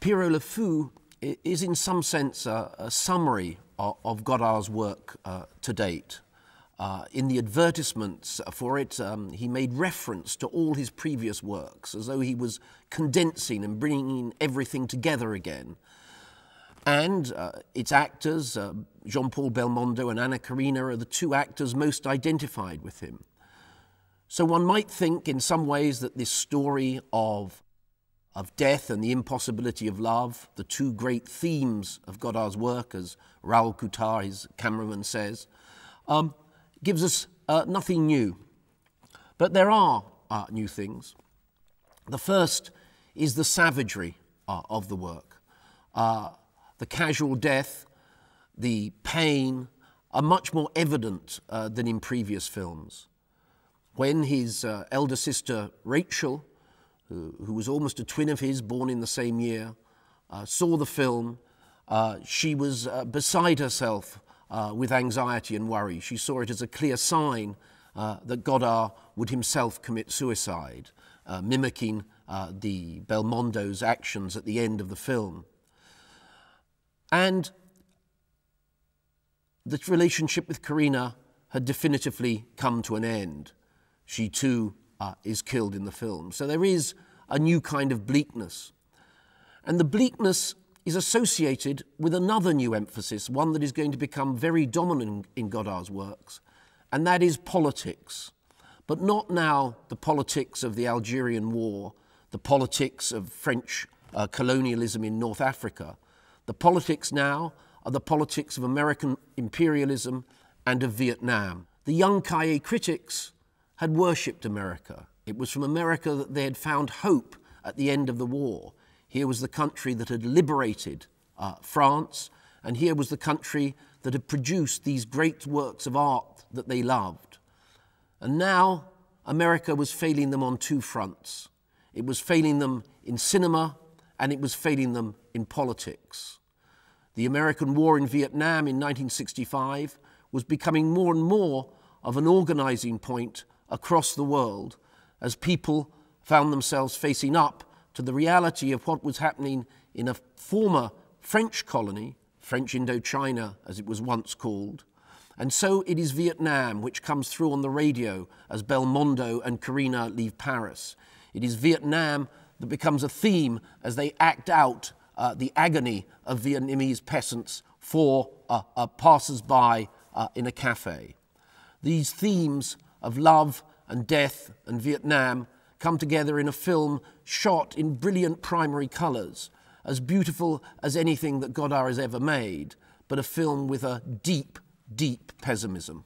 Pierrot le Fou is in some sense a summary of Godard's work to date. In the advertisements for it, he made reference to all his previous works, as though he was condensing and bringing everything together again. And its actors, Jean-Paul Belmondo and Anna Karina, are the two actors most identified with him. So one might think in some ways that this story of death and the impossibility of love, the two great themes of Godard's work, as Raoul Coutard, his cameraman, says, gives us nothing new. But there are new things. The first is the savagery of the work. The casual death, the pain are much more evident than in previous films. When his elder sister Rachel, who was almost a twin of his, born in the same year, saw the film, she was beside herself with anxiety and worry. She saw it as a clear sign that Godard would himself commit suicide, mimicking the Belmondo's actions at the end of the film. And the relationship with Karina had definitively come to an end. She too is killed in the film. So there is a new kind of bleakness. And the bleakness is associated with another new emphasis, one that is going to become very dominant in Godard's works, and that is politics. But not now the politics of the Algerian War, the politics of French colonialism in North Africa. The politics now are the politics of American imperialism and of Vietnam. The young Cahiers critics had worshipped America. It was from America that they had found hope at the end of the war. Here was the country that had liberated France, and here was the country that had produced these great works of art that they loved. And now America was failing them on two fronts. It was failing them in cinema, and it was failing them in politics. The American war in Vietnam in 1965 was becoming more and more of an organizing point across the world as people found themselves facing up to the reality of what was happening in a former French colony, French Indochina as it was once called. And so it is Vietnam which comes through on the radio as Belmondo and Karina leave Paris. It is Vietnam that becomes a theme as they act out the agony of Vietnamese peasants for passers-by in a cafe. These themes of love and death and Vietnam come together in a film shot in brilliant primary colours, as beautiful as anything that Godard has ever made, but a film with a deep, deep pessimism.